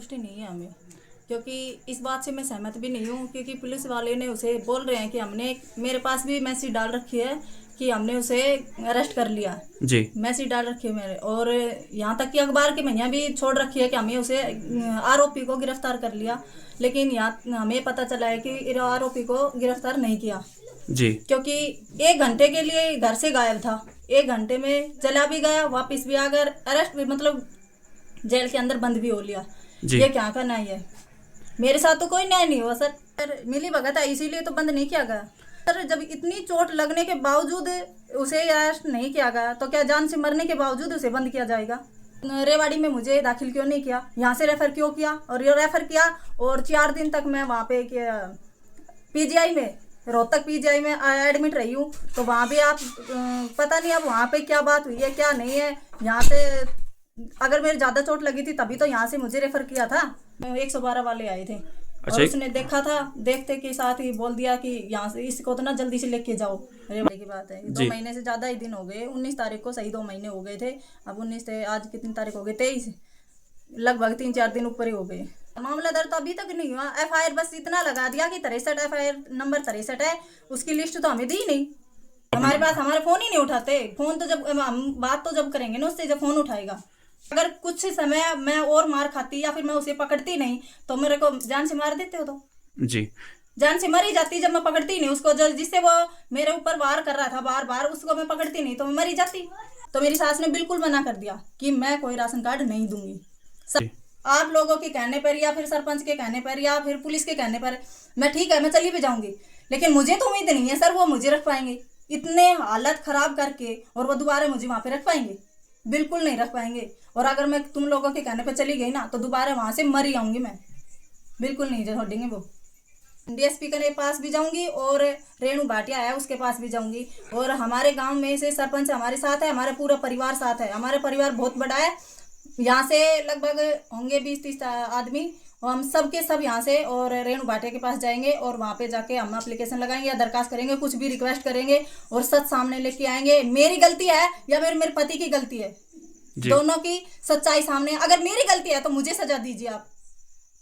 संतुष्टि नहीं है हमें, क्योंकि इस बात से मैं सहमत भी नहीं हूँ, क्योंकि पुलिस वाले ने उसे बोल रहे हैं कि हमने, मेरे पास भी मैसेज डाल रखी है कि हमने उसे अरेस्ट कर लिया। जी। मैसेज डाल रखी है मेरे, और यहाँ तक कि अखबार की महिया भी छोड़ रखी है कि हमें उसे आरोपी को गिरफ्तार कर लिया। लेकिन यहाँ हमें पता चला है कि आरोपी को गिरफ्तार नहीं किया, जी। क्योंकि 1 घंटे के लिए घर से गायब था। 1 घंटे में चला भी गया, वापस भी आ गया, अरेस्ट भी, मतलब जेल के अंदर बंद भी हो लिया। जी। ये क्या का न्याय है? मेरे साथ तो कोई न्याय नहीं हुआ सर। मिली भगत है, इसीलिए तो बंद नहीं किया गया सर। जब इतनी चोट लगने के बावजूद उसे अरेस्ट नहीं किया गया, तो क्या जान से मरने के बावजूद उसे बंद किया जाएगा? रेवाड़ी में मुझे दाखिल क्यों नहीं किया, यहाँ से रेफर क्यों किया? और ये रेफर किया और 4 दिन तक मैं वहाँ पे पीजीआई में, रोहतक पीजीआई में एडमिट रही हूँ। तो वहाँ भी आप पता नहीं अब वहाँ पे क्या बात हुई है क्या नहीं है। यहाँ से अगर मेरे ज़्यादा चोट लगी थी तभी तो यहाँ से मुझे रेफर किया था। 112 वाले आए थे। अच्छा। और उसने देखा था, देखते के साथ ही बोल दिया कि यहाँ से इसको तो ना जल्दी से लेके जाओ। रेवाड़ी की बात है, 2 महीने से ज़्यादा ही दिन हो गए। 19 तारीख को सही 2 महीने हो गए थे। अब 19 थे, आज कितनी तारीख हो गई? 23। लगभग 3-4 दिन ऊपर ही हो गए। मामला दर्ज तो अभी तक नहीं हुआ। एफआईआर बस इतना लगा दिया कि 63 एफआईआर नंबर 63 है, उसकी लिस्ट तो हमें दी नहीं। हमारे पास हमारे फोन ही नहीं उठाते। फोन तो जब हम बात तो जब करेंगे ना उससे, जब फोन उठाएगा। अगर कुछ समय मैं और मार खाती या फिर मैं उसे पकड़ती नहीं तो मेरे को जान से मार देते हो। तो जी। जान से मर ही जाती जब मैं पकड़ती नहीं उसको। जो जिससे वो मेरे ऊपर वार कर रहा था बार बार, उसको मैं पकड़ती नहीं तो मैं मर ही जाती। तो मेरी सास ने बिल्कुल मना कर दिया कि मैं कोई राशन कार्ड नहीं दूंगी। आप लोगों के कहने पर या फिर सरपंच के कहने पर या फिर पुलिस के कहने पर मैं ठीक है, मैं चली भी जाऊंगी, लेकिन मुझे तो उम्मीद नहीं है सर वो मुझे रख पाएंगे इतने हालत खराब करके, और वो दोबारा मुझे वहां पे रख पाएंगे? बिल्कुल नहीं रख पाएंगे। और अगर मैं तुम लोगों के कहने पर चली गई ना तो दोबारा वहां से मर ही आऊंगी मैं। बिल्कुल नहीं छोड़ेंगे वो। डीएसपी के पास भी जाऊंगी और रेणु भाटिया है उसके पास भी जाऊंगी। और हमारे गांव में से सरपंच हमारे साथ है, हमारे पूरा परिवार साथ है। हमारा परिवार बहुत बड़ा है, यहाँ से लगभग होंगे 20-30 आदमी। और हम सब के सब यहाँ से और रेणु भाटिया के पास जाएंगे और वहाँ पे जाके हम एप्लीकेशन लगाएंगे या दरखास्त करेंगे, कुछ भी रिक्वेस्ट करेंगे और सच सामने लेके आएंगे। मेरी गलती है या मेरे पति की गलती है, दोनों की सच्चाई सामने। अगर मेरी गलती है तो मुझे सजा दीजिए आप,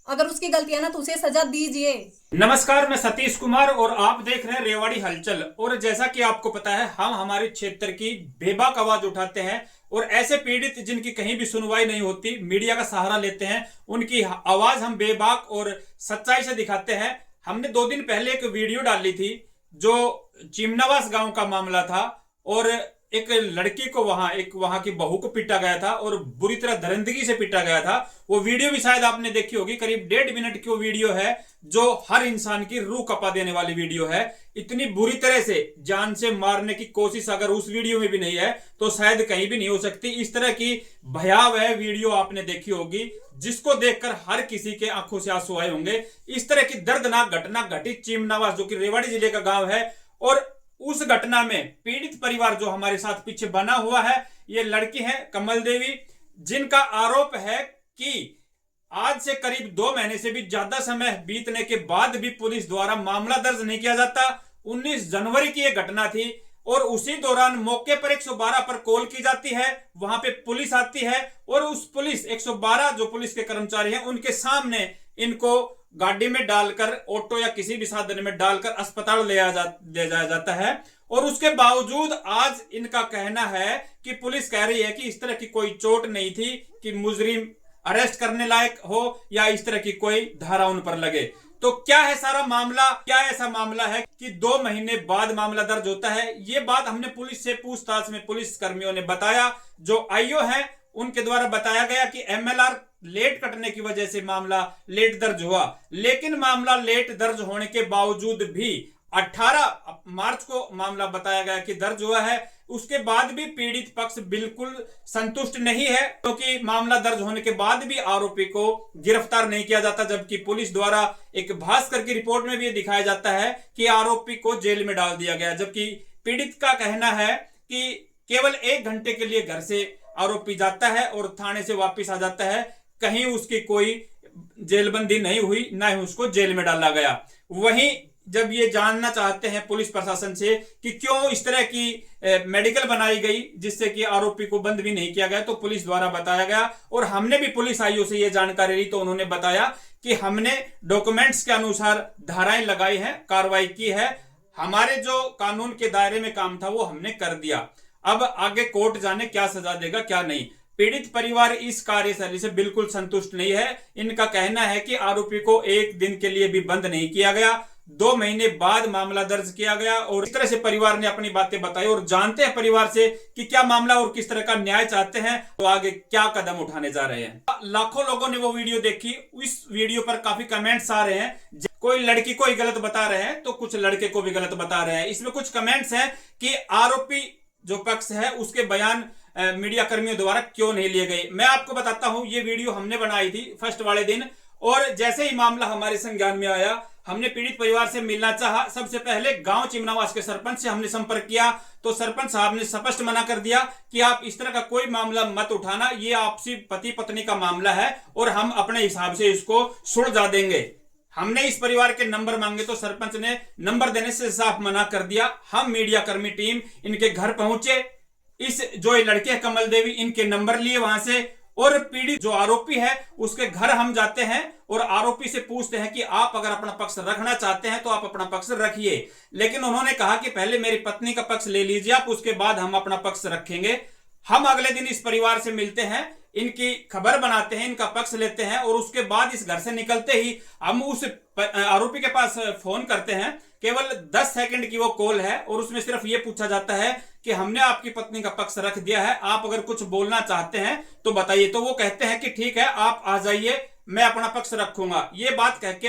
अगर उसकी गलती है ना तो उसे सजा दीजिए। नमस्कार, मैं सतीश कुमार और आप देख रहे हैं रेवाड़ी हलचल। और जैसा कि आपको पता है, हम हमारे क्षेत्र की बेबाक आवाज उठाते हैं और ऐसे पीड़ित जिनकी कहीं भी सुनवाई नहीं होती मीडिया का सहारा लेते हैं, उनकी आवाज हम बेबाक और सच्चाई से दिखाते हैं। हमने 2 दिन पहले एक वीडियो डाली थी जो चिमनावास गांव का मामला था, और एक लड़की को वहां की बहू को पीटा गया था और बुरी तरह दरिंदगी से पीटा गया था। वो वीडियो भी शायद आपने देखी होगी। करीब 1.5 मिनट की वो वीडियो है जो हर इंसान की रूह कपा देने वाली वीडियो है। इतनी बुरी तरह से जान से मारने की कोशिश अगर उस वीडियो में भी नहीं है तो शायद कहीं भी नहीं हो सकती। इस तरह की भयावह वीडियो आपने देखी होगी जिसको देखकर हर किसी के आंखों से आंसू आए होंगे। इस तरह की दर्दनाक घटना घटी चिमनावास, जो कि रेवाड़ी जिले का गांव है। और उस घटना में पीड़ित परिवार जो हमारे साथ पीछे बना हुआ है, ये लड़की है कमल देवी, जिनका आरोप है कि आज से करीब 2 महीने से भी ज्यादा समय बीतने के बाद भी पुलिस द्वारा मामला दर्ज नहीं किया जाता। 19 जनवरी की यह घटना थी और उसी दौरान मौके पर 112 पर कॉल की जाती है, वहां पे पुलिस आती है और उस पुलिस 112 जो पुलिस के कर्मचारी हैं उनके सामने इनको गाड़ी में डालकर, ऑटो या किसी भी साधन में डालकर अस्पताल ले जाया जाता है। और उसके बावजूद आज इनका कहना है कि पुलिस कह रही है कि इस तरह की कोई चोट नहीं थी कि मुजरिम अरेस्ट करने लायक हो या इस तरह की कोई धारा उन पर लगे। तो क्या है सारा मामला? क्या ऐसा मामला है कि 2 महीने बाद मामला दर्ज होता है? ये बात हमने पुलिस से पूछताछ में पुलिस कर्मियों ने बताया, जो आईओ है उनके द्वारा बताया गया कि एमएलआर लेट कटने की वजह से मामला लेट दर्ज हुआ। लेकिन मामला लेट दर्ज होने के बावजूद भी 18 मार्च को मामला बताया गया कि दर्ज हुआ है। उसके बाद भी पीड़ित पक्ष बिल्कुल संतुष्ट नहीं है, क्योंकि मामला दर्ज होने के बाद भी आरोपी को गिरफ्तार नहीं किया जाता। जबकि पुलिस द्वारा एक भास्कर की रिपोर्ट में भी ये दिखाया जाता है कि आरोपी को जेल में डाल दिया गया। जबकि पीड़ित का कहना है कि केवल 1 घंटे के लिए घर से आरोपी जाता है और थाने से वापिस आ जाता है, कहीं उसकी कोई जेलबंदी नहीं हुई, ना ही उसको जेल में डाला गया। वहीं जब ये जानना चाहते हैं पुलिस प्रशासन से कि क्यों इस तरह की मेडिकल बनाई गई जिससे कि आरोपी को बंद भी नहीं किया गया, तो पुलिस द्वारा बताया गया और हमने भी पुलिस आईओ से ये जानकारी ली तो उन्होंने बताया कि हमने डॉक्यूमेंट्स के अनुसार धाराएं लगाई हैं, कार्रवाई की है, हमारे जो कानून के दायरे में काम था वो हमने कर दिया। अब आगे कोर्ट जाने क्या सजा देगा क्या नहीं। पीड़ित परिवार इस कार्यशैली से बिल्कुल संतुष्ट नहीं है। इनका कहना है कि आरोपी को एक दिन के लिए भी बंद नहीं किया गया, 2 महीने बाद मामला दर्ज किया गया और इस तरह से परिवार ने अपनी बातें बताई और जानते हैं परिवार से कि क्या मामला और किस तरह का न्याय चाहते हैं, तो आगे क्या कदम उठाने जा रहे हैं। लाखों लोगों ने वो वीडियो देखी, इस वीडियो पर काफी कमेंट्स आ रहे हैं, कोई लड़की को ही गलत बता रहे हैं तो कुछ लड़के को भी गलत बता रहे हैं। इसमें कुछ कमेंट्स हैं कि आरोपी जो पक्ष है उसके बयान मीडिया कर्मियों द्वारा क्यों नहीं लिए गए। मैं आपको बताता हूं, ये वीडियो हमने बनाई थी फर्स्ट वाले दिन और जैसे ही मामला हमारे संज्ञान में आया हमने पीड़ित परिवार से मिलना चाहा। सबसे पहले गांव चिमनावास के सरपंच से हमने संपर्क किया तो सरपंच साहब ने स्पष्ट मना कर दिया कि आप इस तरह का कोई मामला मत उठाना, ये आपसी पति पत्नी का मामला है और हम अपने हिसाब से इसको सुलझा देंगे। हमने इस परिवार के नंबर मांगे तो सरपंच ने नंबर देने से साफ मना कर दिया। हम मीडिया कर्मी टीम इनके घर पहुंचे, इस जो ये लड़के हैं कमल देवी, इनके नंबर लिए वहां से और पीड़ित जो आरोपी है उसके घर हम जाते हैं और आरोपी से पूछते हैं कि आप अगर अपना पक्ष रखना चाहते हैं तो आप अपना पक्ष रखिए, लेकिन उन्होंने कहा कि पहले मेरी पत्नी का पक्ष ले लीजिए आप, उसके बाद हम अपना पक्ष रखेंगे। हम अगले दिन इस परिवार से मिलते हैं, इनकी खबर बनाते हैं, इनका पक्ष लेते हैं और उसके बाद इस घर से निकलते ही हम उस आरोपी के पास फोन करते हैं। केवल 10 सेकंड की वो कॉल है और उसमें सिर्फ ये पूछा जाता है कि हमने आपकी पत्नी का पक्ष रख दिया है, आप अगर कुछ बोलना चाहते हैं तो बताइए। तो वो कहते हैं कि ठीक है आप आ जाइए, मैं अपना पक्ष रखूंगा। ये बात कह के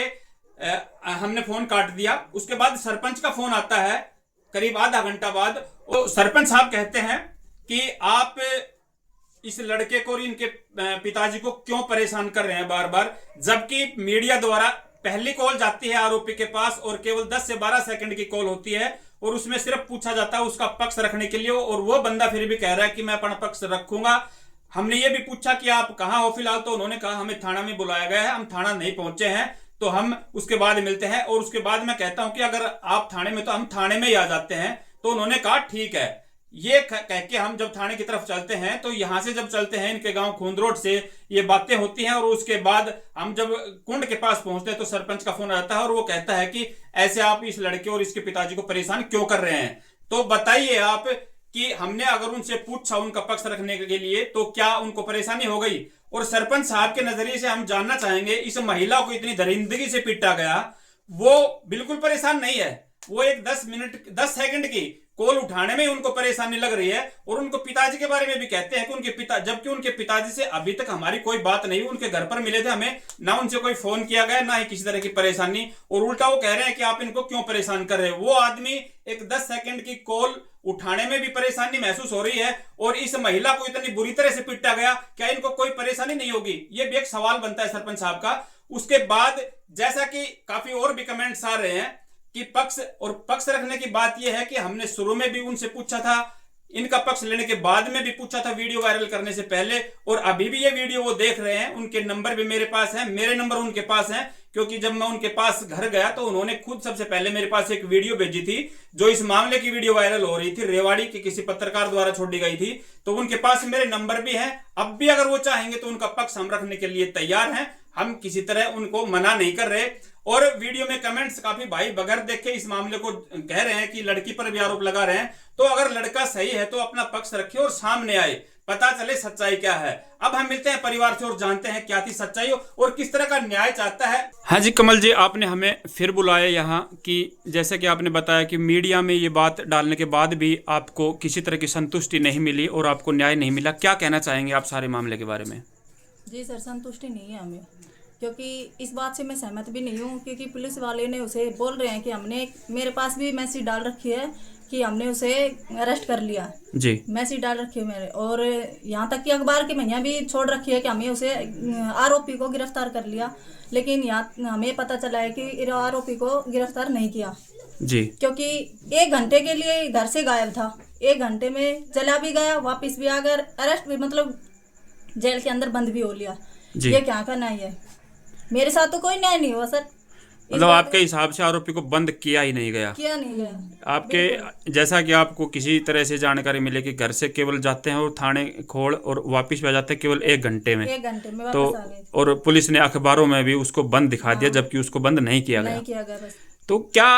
हमने फोन काट दिया। उसके बाद सरपंच का फोन आता है करीब आधा घंटा बाद। सरपंच साहब कहते हैं कि आप इस लड़के को और इनके पिताजी को क्यों परेशान कर रहे हैं बार बार, जबकि मीडिया द्वारा पहली कॉल जाती है आरोपी के पास और केवल 10 से 12 सेकंड की कॉल होती है और उसमें सिर्फ पूछा जाता है उसका पक्ष रखने के लिए और वो बंदा फिर भी कह रहा है कि मैं अपना पक्ष रखूंगा। हमने ये भी पूछा कि आप कहां हो फिलहाल, तो उन्होंने कहा हमें थाना में बुलाया गया है, हम थाना नहीं पहुंचे हैं, तो हम उसके बाद मिलते हैं। और उसके बाद मैं कहता हूं कि अगर आप थाने में तो हम थाने में ही आ जाते हैं, तो उन्होंने कहा ठीक है। ये कह के हम जब थाने की तरफ चलते हैं तो यहां से जब चलते हैं इनके गांव खूंद रोड से ये बातें होती हैं और उसके बाद हम जब कुंड के पास पहुंचते हैं तो सरपंच का फोन आता है और वो कहता है कि ऐसे आप इस लड़के और इसके पिताजी को परेशान क्यों कर रहे हैं। तो बताइए आप कि हमने अगर उनसे पूछा उनका पक्ष रखने के लिए तो क्या उनको परेशानी हो गई। और सरपंच साहब के नजरिए से हम जानना चाहेंगे, इस महिला को इतनी दरिंदगी से पीटा गया, वो बिल्कुल परेशान नहीं है, वो एक 10 सेकंड की कॉल उठाने में उनको परेशानी लग रही है। और उनको पिताजी के बारे में भी कहते हैं कि जबकि उनके पिताजी से अभी तक हमारी कोई बात नहीं हुई, उनके घर पर मिले थे, हमें ना उनसे कोई फोन किया गया ना ही किसी तरह की परेशानी, और उल्टा वो कह रहे हैं कि आप इनको क्यों परेशान कर रहे हैं। वो आदमी एक 10 सेकंड की कॉल उठाने में भी परेशानी महसूस हो रही है और इस महिला को इतनी बुरी तरह से पीटा गया, क्या इनको कोई परेशानी नहीं होगी? ये भी एक सवाल बनता है सरपंच साहब का। उसके बाद जैसा कि काफी और भी कमेंट्स आ रहे हैं कि पक्ष रखने की बात यह है कि हमने शुरू में भी उनसे पूछा था, इनका पक्ष लेने के बाद में भी पूछा था वीडियो वायरल करने से पहले, और अभी भी ये वीडियो वो देख रहे हैं। उनके नंबर भी मेरे पास है, मेरे नंबर उनके पास हैं, क्योंकि जब मैं उनके पास घर गया तो उन्होंने खुद सबसे पहले मेरे पास एक वीडियो भेजी थी जो इस मामले की वीडियो वायरल हो रही थी, रेवाड़ी के किसी पत्रकार द्वारा छोड़ी गई थी। तो उनके पास मेरे नंबर भी हैं, अब भी अगर वो चाहेंगे तो उनका पक्ष हम रखने के लिए तैयार हैं, हम किसी तरह उनको मना नहीं कर रहे। और वीडियो में कमेंट्स काफी भाई बगैर देखे इस मामले को कह रहे हैं कि लड़की पर भी आरोप लगा रहे हैं। तो अगर लड़का सही है तो अपना पक्ष रखिए और सामने आए, पता चले सच्चाई क्या है। अब हम मिलते हैं परिवार से और जानते हैं क्या थी सच्चाई और किस तरह का न्याय चाहता है। हाँ जी कमल जी, आपने हमें फिर बुलाया यहाँ कि जैसे कि आपने बताया कि मीडिया में ये बात डालने के बाद भी आपको किसी तरह की संतुष्टि नहीं मिली और आपको न्याय नहीं मिला, क्या कहना चाहेंगे आप सारे मामले के बारे में? जी सर, संतुष्टि नहीं है हमें, क्योंकि इस बात से मैं सहमत भी नहीं हूँ, क्योंकि पुलिस वाले ने उसे बोल रहे हैं कि हमने, मेरे पास भी मैसेज डाल रखी है कि हमने उसे अरेस्ट कर लिया जी, मैसेज डाल रखी है मेरे, और यहाँ तक कि अखबार की महिया भी छोड़ रखी है कि हमें उसे आरोपी को गिरफ्तार कर लिया, लेकिन यहाँ हमें पता चला है कि आरोपी को गिरफ्तार नहीं किया जी, क्योंकि 1 घंटे के लिए घर से गायब था, 1 घंटे में चला भी गया, वापस भी आ गया, अरेस्ट भी मतलब जेल के अंदर बंद भी हो लिया। ये क्या का न्याय है? मेरे साथ तो कोई न्याय नहीं हुआ सर, मतलब आपके हिसाब से आरोपी को बंद किया ही नहीं गया? किया नहीं गया। आपके जैसा कि आपको किसी तरह से जानकारी मिले कि घर से केवल जाते हैं और थाने खोड़ और वापस भी आ जाते हैं केवल 1 घंटे में। 1 घंटे में तो वापस आ गए। और पुलिस ने अखबारों में भी उसको बंद दिखा दिया, जबकि उसको बंद नहीं किया गया। नहीं किया गया बस। तो क्या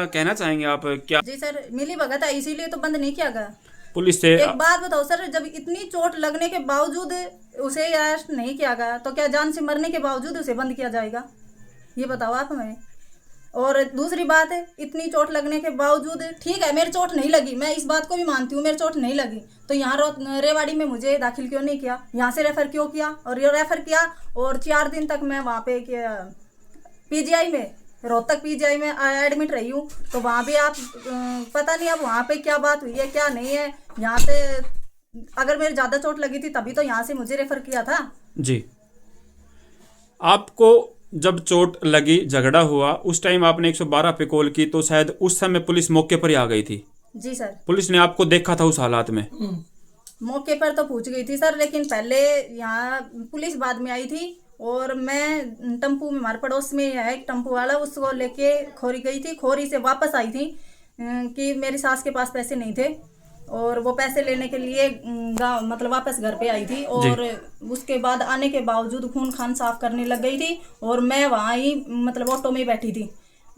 कहना चाहेंगे आप? क्या जी सर, मिली भगत है इसीलिए तो बंद नहीं किया गया। पुलिस से एक बात बताओ सर, जब इतनी चोट लगने के बावजूद उसे अरेस्ट नहीं किया गया तो क्या जान से मरने के बावजूद उसे बंद किया जाएगा? ये बताओ आप हमें। और दूसरी बात है, इतनी चोट लगने के बावजूद, ठीक है मेरी चोट नहीं लगी, मैं इस बात को भी मानती हूँ मेरी चोट नहीं लगी, तो यहाँ रेवाड़ी में मुझे दाखिल क्यों नहीं किया? यहाँ से रेफर क्यों किया? और ये रेफर किया और 4 दिन तक मैं वहाँ पे पीजीआई में, रोहतक पीजीआई में एडमिट रही हूँ। तो वहाँ भी आप पता नहीं अब वहाँ पे क्या बात हुई है क्या नहीं है। यहाँ पे अगर मेरी ज़्यादा चोट लगी थी तभी तो यहाँ से मुझे रेफर किया था। जी, आपको जब चोट लगी, झगड़ा हुआ, उस टाइम आपने 112 पे कॉल की, तो शायद उस समय पुलिस मौके पर ही आ गई थी? जी सर। पुलिस ने आपको देखा था उस हालात में? मौके पर तो पूछ गई थी सर, लेकिन पहले यहाँ पुलिस बाद में आई थी और मैं टम्पू में, हमारे पड़ोस में है एक टम्पू वाला, उसको लेके खोरी गई थी। खोरी से वापस आई थी कि मेरी सास के पास पैसे नहीं थे और वो पैसे लेने के लिए गाँव मतलब वापस घर पे आई थी। और उसके बाद आने के बावजूद खून खान साफ करने लग गई थी और मैं वहाँ ही मतलब ऑटो में बैठी थी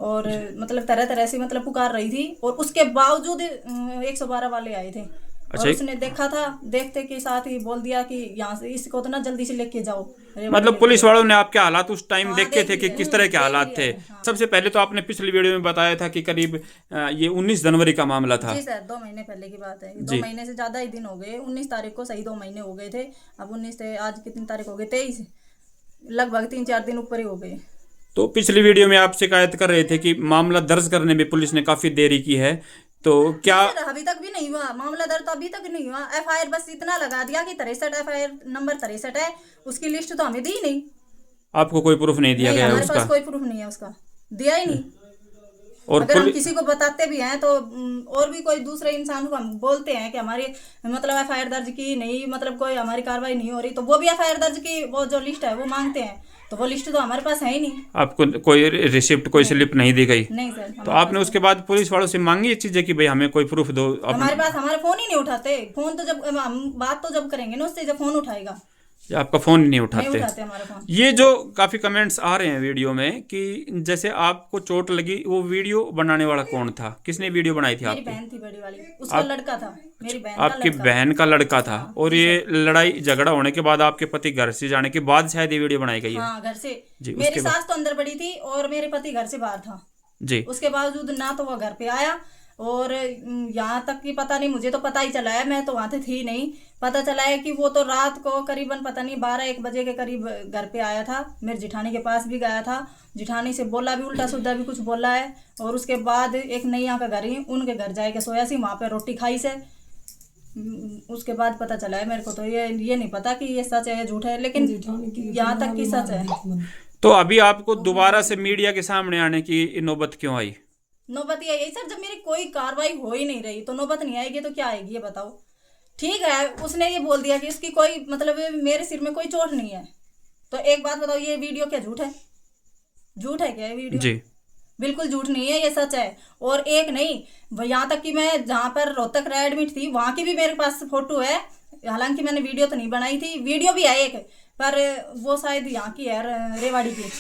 और मतलब तरह तरह से मतलब पुकार रही थी और उसके बावजूद 112 वाले आए थे। अच्छा, और उसने देखा था, देखते के साथ ही बोल दिया कि यहाँ से इसको तो ना जल्दी से लेके जाओ। मतलब पुलिस वालों ने आपके हालात उस टाइम देखे थे कि देख किस तरह के हालात थे? सबसे पहले तो आपने पिछली वीडियो में बताया था कि करीब ये 19 जनवरी का मामला था। जी सर, 2 महीने पहले की बात है। 2 महीने से ज्यादा ही दिन हो गए। 19 तारीख को सही 2 महीने हो गए थे। अब 19 से आज कितनी तारीख हो गई? 23, लगभग 3-4 दिन ऊपर ही हो गए। तो पिछली वीडियो में आप शिकायत कर रहे थे कि मामला दर्ज करने में पुलिस ने काफी देरी की है, तो क्या? अभी तक भी नहीं हुआ मामला दर्ज, तो अभी तक नहीं हुआ। एफआईआर बस इतना लगा दिया कि 63 एफआईआर नंबर 63 है, उसकी लिस्ट तो हमें दी नहीं। आपको कोई प्रूफ नहीं दिया गया है हमारे उसका? पास कोई प्रूफ नहीं है उसका, दिया ही नहीं। और अगर हम किसी को बताते भी हैं तो और भी कोई दूसरे इंसान को हम बोलते हैं कि हमारी मतलब एफआईआर दर्ज की नहीं, मतलब कोई हमारी कार्रवाई नहीं हो रही, तो वो भी एफआईआर दर्ज की वो जो लिस्ट है वो मांगते हैं, तो वो लिस्ट तो हमारे पास है ही नहीं। आपको कोई रिसिप्ट, कोई स्लिप नहीं दी गई? नहीं सर। तो आपने उसके बाद पुलिस वालों से मांगी ये चीजें कि भाई हमें कोई प्रूफ दो? हमारे पास, हमारे फोन ही नहीं उठाते। फोन तो जब हम बात तो जब करेंगे ना उससे, जब फोन उठाएगा। आपका फोन ही नहीं नहीं उठाते? उठाते हमारा फोन। ये जो काफी कमेंट्स आ रहे हैं वीडियो में कि जैसे आपको चोट लगी, वो वीडियो बनाने वाला कौन था? किसने वीडियो बनाई थी? मेरी आपकी बहन थी बड़ी वाली, उसका लड़का था, मेरी बहन का आपकी लड़का। बहन का लड़का था। और ये लड़ाई झगड़ा होने के बाद, आपके पति घर से जाने के बाद शायद ये वीडियो बनाई गई है? हाँ, घर से। जी, मेरी सास तो अंदर पड़ी थी और मेरे पति घर से बाहर था। जी। उसके बावजूद ना तो वो घर पे आया और यहाँ तक कि पता नहीं, मुझे तो पता ही चला है, मैं तो वहाँ पे थी नहीं, पता चला है कि वो तो रात को करीबन पता नहीं 12-1 बजे के करीब घर पे आया था। मेरे जिठानी के पास भी गया था, जिठानी से बोला भी, उल्टा सुल्टा भी कुछ बोला है। और उसके बाद एक नैया का घर ही उनके घर जाए के सोया सी, वहाँ पे रोटी खाई से। उसके बाद पता चला है मेरे को, तो ये नहीं पता कि ये सच है झूठ है, लेकिन यहाँ तक कि सच है। तो अभी आपको दोबारा से मीडिया के सामने आने की नौबत क्यों आई? नौबत ये आई सर, जब मेरी कोई कार्रवाई हो ही नहीं रही तो नौबत नहीं आएगी तो क्या आएगी ये बताओ। ठीक है, उसने ये बोल दिया कि इसकी कोई मतलब मेरे सिर में कोई चोट नहीं है, तो एक बात बताओ, ये वीडियो क्या झूठ है? झूठ है क्या ये वीडियो? जी, बिल्कुल झूठ नहीं है, ये सच है। और एक नहीं, यहाँ तक कि मैं जहाँ पर रोहतक एडमिट थी वहाँ की भी मेरे पास फोटो है। हालांकि मैंने वीडियो तो नहीं बनाई थी, वीडियो भी है एक, पर वो शायद यहाँ की है, रेवाड़ी की,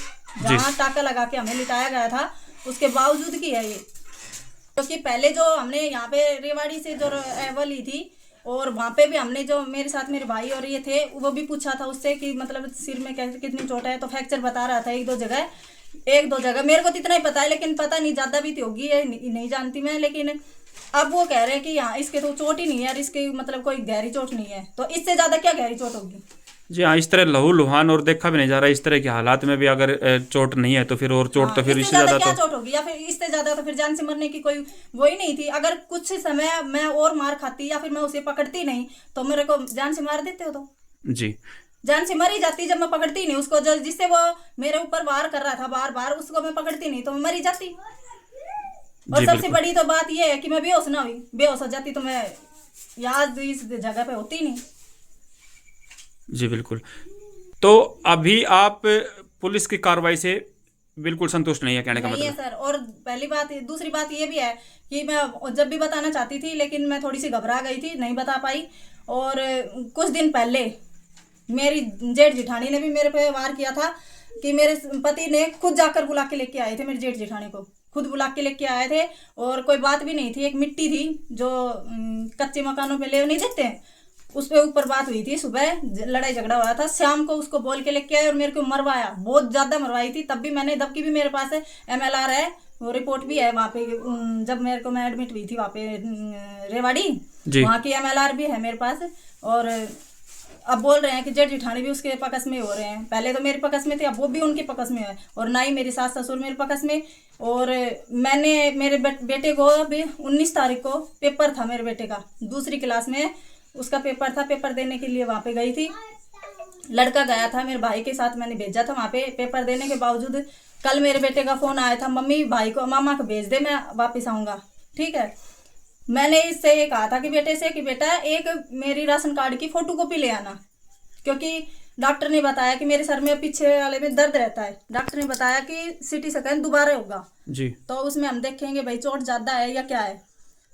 जहाँ टाका लगा के हमें लिटाया गया था, उसके बावजूद की है ये। क्योंकि पहले जो हमने यहाँ पे रेवाड़ी से जो वो ली थी, और वहाँ पे भी हमने जो मेरे साथ मेरे भाई और ये थे, वो भी पूछा था उससे कि मतलब सिर में कैसे कितनी चोट है, तो फ्रैक्चर बता रहा था 1-2 जगह। मेरे को तो इतना ही पता है, लेकिन पता नहीं ज़्यादा भी होगी है, नहीं जानती मैं। लेकिन अब वो कह रहे हैं कि यहाँ इसके तो चोट ही नहीं है और इसके मतलब कोई गहरी चोट नहीं है, तो इससे ज़्यादा क्या गहरी चोट होगी? जी हाँ, इस तरह लहू लुहान और देखा भी नहीं जा रहा, इस तरह के हालात में भी अगर चोट नहीं है तो फिर और चोट, तो फिर इससे ज्यादा क्या चोट होगी? या फिर इससे ज्यादा तो फिर जान से मरने की कोई वो ही नहीं थी। अगर कुछ समय मैं और मार खाती या फिर मैं उसे पकड़ती नहीं तो मेरे को जान से मार देते हो, तो जी जान से मर ही जाती। जब मैं पकड़ती नहीं उसको, जो जिससे वो मेरे ऊपर वार कर रहा था बार बार, उसको मैं पकड़ती नहीं तो मैं मर ही जाती। और सबसे बड़ी तो बात ये है कि मैं बेहोश ना हुई, बेहोश हो जाती तो मैं याद इस जगह पे होती नहीं। जी बिल्कुल। तो अभी आप पुलिस की कार्रवाई से बिल्कुल संतुष्ट नहीं है कहने का नहीं है मतलब। सर। और पहली बात, दूसरी बात ये भी है कि मैं जब भी बताना चाहती थी, लेकिन मैं थोड़ी सी घबरा गई थी, नहीं बता पाई। और कुछ दिन पहले मेरी जेठ जिठानी ने भी मेरे पे वार किया था कि मेरे पति ने खुद जाकर बुला के लेके आए थे, मेरी जेठ जिठानी को खुद बुला के लेके आए थे। और कोई बात भी नहीं थी, एक मिट्टी थी जो कच्चे मकानों पे ले नहीं देते हैं, उस पे ऊपर बात हुई थी। सुबह लड़ाई झगड़ा हुआ था, शाम को उसको बोल के लेके आए और मेरे को मरवाया, बहुत ज्यादा मरवाई थी। तब भी मैंने, जब की भी मेरे पास MLR है, वो रिपोर्ट भी है वहाँ पे, जब मेरे को मैं एडमिट हुई थी वहाँ पे रेवाड़ी, वहाँ की MLR भी है मेरे पास। और अब बोल रहे हैं कि जेठ जिठानी भी उसके पक्ष में हो रहे हैं। पहले तो मेरे पक्ष में थे, अब वो भी उनके पक्ष में है। और ना ही मेरी सास ससुर मेरे पक्ष में। और मैंने मेरे बेटे को अभी 19 तारीख को पेपर था मेरे बेटे का, दूसरी क्लास में उसका पेपर था। पेपर देने के लिए वहाँ पे गई थी, लड़का गया था मेरे भाई के साथ, मैंने भेजा था वहाँ पे। पेपर देने के बावजूद कल मेरे बेटे का फोन आया था, मम्मी भाई को, मामा को भेज दे, मैं वापस आऊँगा। ठीक है, मैंने इससे ये कहा था कि बेटे से कि बेटा एक मेरी राशन कार्ड की फोटोकॉपी ले आना, क्योंकि डॉक्टर ने बताया कि मेरे सर में पीछे वाले में दर्द रहता है। डॉक्टर ने बताया कि CT स्कैन दोबारा होगा जी, तो उसमें हम देखेंगे भाई चोट ज्यादा है या क्या है।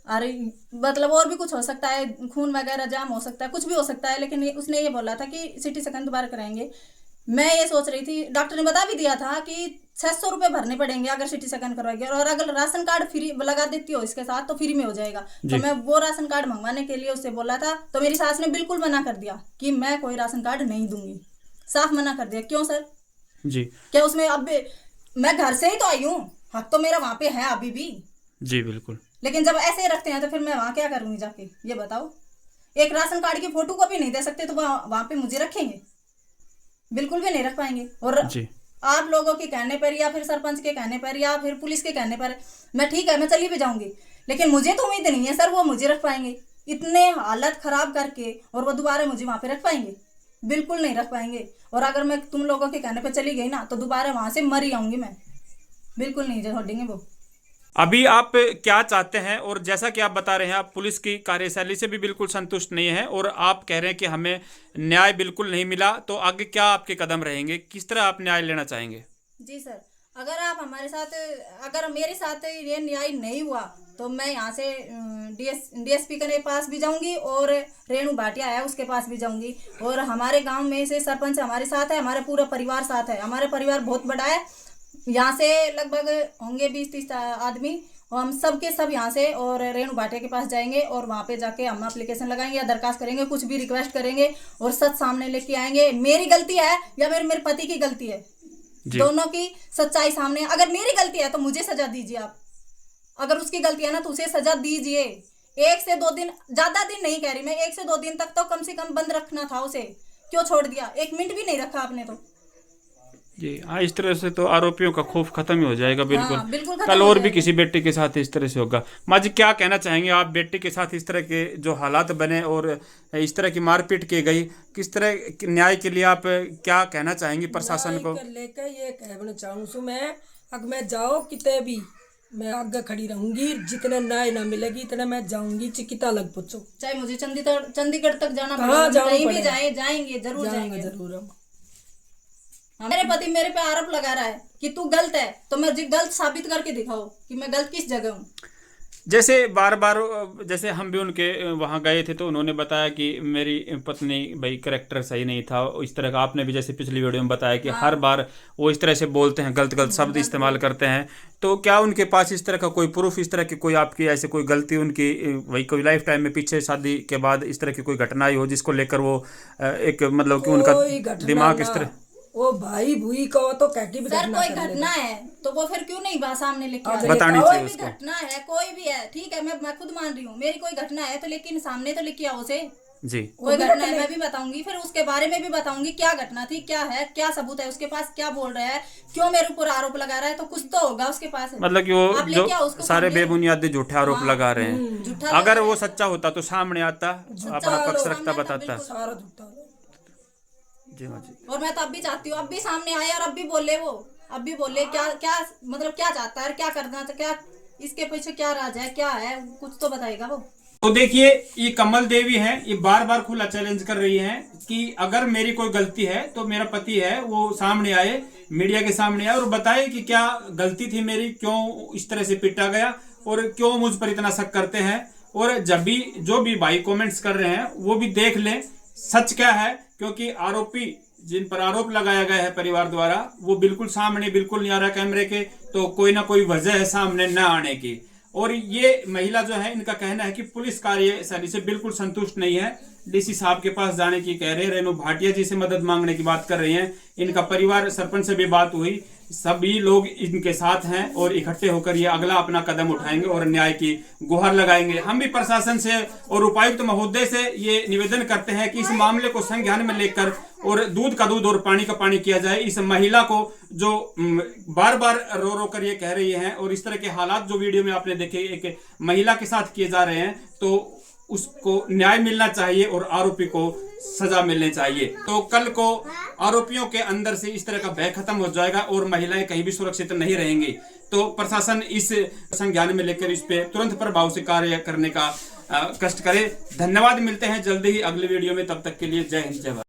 अरे मतलब और भी कुछ हो सकता है, खून वगैरह जाम हो सकता है, कुछ भी हो सकता है, लेकिन उसने ये बोला था कि CT स्कैन दोबारा कराएंगे। मैं ये सोच रही थी, डॉक्टर ने बता भी दिया था कि 600 रुपये भरने पड़ेंगे अगर CT स्कैन करवाएंगे, और अगर राशन कार्ड फ्री लगा देती हो इसके साथ तो फ्री में हो जाएगा। तो मैं वो राशन कार्ड मंगवाने के लिए उससे बोला था, तो मेरी सास ने बिल्कुल मना कर दिया कि मैं कोई राशन कार्ड नहीं दूंगी, साफ मना कर दिया। क्यों सर जी, क्या उसमें, अब मैं घर से ही तो आई हूँ, हक तो मेरा वहाँ पे है अभी भी। जी बिल्कुल। लेकिन जब ऐसे रखते हैं तो फिर मैं वहाँ क्या करूँगी जाके, ये बताओ। एक राशन कार्ड की फोटो कॉपी नहीं दे सकते तो वहाँ पे मुझे रखेंगे? बिल्कुल भी नहीं रख पाएंगे। और जी, आप लोगों के कहने पर या फिर सरपंच के कहने पर या फिर पुलिस के कहने पर मैं ठीक है, मैं चली भी जाऊंगी, लेकिन मुझे तो उम्मीद नहीं है सर वो मुझे रख पाएंगे इतने हालत खराब करके, और वो दोबारा मुझे वहाँ पे रख पाएंगे? बिल्कुल नहीं रख पाएंगे। और अगर मैं तुम लोगों के कहने पर चली गई ना तो दोबारा वहाँ से मर ही आऊंगी मैं, बिल्कुल नहीं छोड़ेंगे वो। अभी आप क्या चाहते हैं? और जैसा कि आप बता रहे हैं, आप पुलिस की कार्यशैली से भी बिल्कुल संतुष्ट नहीं है और आप कह रहे हैं कि हमें न्याय बिल्कुल नहीं मिला, तो आगे क्या आपके कदम रहेंगे? किस तरह आप न्याय लेना चाहेंगे? जी सर, अगर आप हमारे साथ, अगर मेरे साथ ये न्याय नहीं हुआ तो मैं यहाँ से DSP के पास भी जाऊंगी और रेणु भाटिया है उसके पास भी जाऊंगी। और हमारे गांव में से सरपंच हमारे साथ है, हमारे पूरा परिवार साथ है। हमारा परिवार बहुत बड़ा है, यहाँ से लगभग होंगे 20-30 आदमी, और हम सब के सब यहाँ से और रेणु भाटिया के पास जाएंगे और वहाँ पे जाके हम एप्लीकेशन लगाएंगे या दरखास्त करेंगे, कुछ भी रिक्वेस्ट करेंगे और सच सामने लेके आएंगे। मेरी गलती है या मेरे पति की गलती है, दोनों की सच्चाई सामने। अगर मेरी गलती है तो मुझे सजा दीजिए आप, अगर उसकी गलती है ना तो उसे सजा दीजिए। 1 से 2 दिन, ज्यादा दिन नहीं कह रही मैं, 1 से 2 दिन तक तो कम से कम बंद रखना था उसे, क्यों छोड़ दिया? 1 मिनट भी नहीं रखा आपने तो। जी हाँ, इस तरह से तो आरोपियों का खौफ खत्म ही हो जाएगा। बिल्कुल, हाँ, बिल्कुल खत्म कल हो और भी जाएगा। किसी बेटे के साथ इस तरह से होगा। माँ जी, क्या कहना चाहेंगे आप? बेटे के साथ इस तरह के जो हालात बने और इस तरह की मारपीट की गई, किस तरह न्याय के लिए आप क्या कहना चाहेंगी प्रशासन को? लेकर ये कहना चाहूँ सु मैं, अगर मैं जाओ कितने भी मैं आगे खड़ी रहूंगी, जितने न्याय ना मिलेगी इतने मैं जाऊंगी, चिकिता लग पूछो, चाहे मुझे चंडीगढ़ तक जाना कहाँ पड़ेगा, जाना कहीं भी पड़ेगा। जाएंगे जरूर जाएंगे। जरूर हम। हाँ, मेरे पति मेरे पे आरोप लगा रहा है कि तू गलत है, तो मैं गलत साबित करके दिखाओ कि मैं गलत किस जगह हूँ। जैसे बार बार, जैसे हम भी उनके वहाँ गए थे तो उन्होंने बताया कि मेरी पत्नी भाई कैरेक्टर सही नहीं था, इस तरह का। आपने भी जैसे पिछली वीडियो में बताया कि हर बार वो इस तरह से बोलते हैं, गलत गलत शब्द इस्तेमाल करते हैं। तो क्या उनके पास इस तरह का कोई प्रूफ, इस तरह की कोई आपकी ऐसे कोई गलती उनकी, वही कोई लाइफ टाइम में पीछे शादी के बाद इस तरह की कोई घटना आई हो जिसको लेकर वो एक मतलब कि उनका दिमाग इस तरह? वो भाई भूई को तो कैटी भी सर कोई घटना है तो वो फिर क्यों नहीं सामने लेके आ? बतानी कोई चाहिए भी उसको। घटना है, कोई भी है, ठीक है, मैं खुद मान रही हूँ मेरी कोई घटना है तो, लेकिन सामने तो लेके आओ उसे। जी, कोई घटना है मैं भी बताऊंगी, फिर उसके बारे में भी बताऊंगी क्या घटना थी, क्या है, क्या सबूत है उसके पास, क्या बोल रहा है, क्यों मेरे ऊपर आरोप लगा रहा है, तो कुछ तो होगा उसके पास। मतलब कि वो आप लेके आओ जो उसको सारे सामने। बेबुनियादी झूठे आरोप लगा रहे हैं, झूठा अगर वो सच्चा होता तो सामने आता, अपना पक्ष रखता, बताता। सारा झूठा। जी हाँ जी। और मैं तो अब भी चाहती हूँ अब भी सामने आए और अब भी बोले, वो अब भी बोले क्या क्या मतलब क्या चाहता है, क्या करना, तो क्या इसके पीछे क्या राज है, क्या है, कुछ तो बताएगा वो। तो देखिए, ये कमल देवी हैं, ये बार बार खुला चैलेंज कर रही हैं कि अगर मेरी कोई गलती है तो मेरा पति है वो सामने आए, मीडिया के सामने आए और बताए कि क्या गलती थी मेरी, क्यों इस तरह से पीटा गया और क्यों मुझ पर इतना शक करते हैं। और जब भी जो भी भाई कमेंट्स कर रहे हैं वो भी देख लें सच क्या है, क्योंकि आरोपी जिन पर आरोप लगाया गया है परिवार द्वारा वो बिल्कुल सामने बिल्कुल नहीं आ रहा कैमरे के, तो कोई ना कोई वजह है सामने न आने की। और ये महिला जो है इनका कहना है कि पुलिस कार्यशैली से बिल्कुल संतुष्ट नहीं है, डीसी साहब के पास जाने की कह रहे हैं, रेणु भाटिया जी से मदद मांगने की बात कर रही हैं। इनका परिवार सरपंच से भी बात हुई, सभी लोग इनके साथ हैं और इकट्ठे होकर ये अगला अपना कदम उठाएंगे और न्याय की गुहार लगाएंगे। हम भी प्रशासन से और उपायुक्त महोदय से ये निवेदन करते हैं कि इस मामले को संज्ञान में लेकर और दूध का दूध और पानी का पानी किया जाए। इस महिला को जो बार बार रो रो कर ये कह रही है और इस तरह के हालात जो वीडियो में आपने देखे एक महिला के साथ किए जा रहे हैं, तो उसको न्याय मिलना चाहिए और आरोपी को सजा मिलनी चाहिए। तो कल को आरोपियों के अंदर से इस तरह का भय खत्म हो जाएगा और महिलाएं कहीं भी सुरक्षित नहीं रहेंगी। तो प्रशासन इस संज्ञान में लेकर इस पे तुरंत प्रभाव से कार्य करने का कष्ट करे। धन्यवाद, मिलते हैं जल्दी ही अगले वीडियो में, तब तक के लिए जय हिंद जय भारत।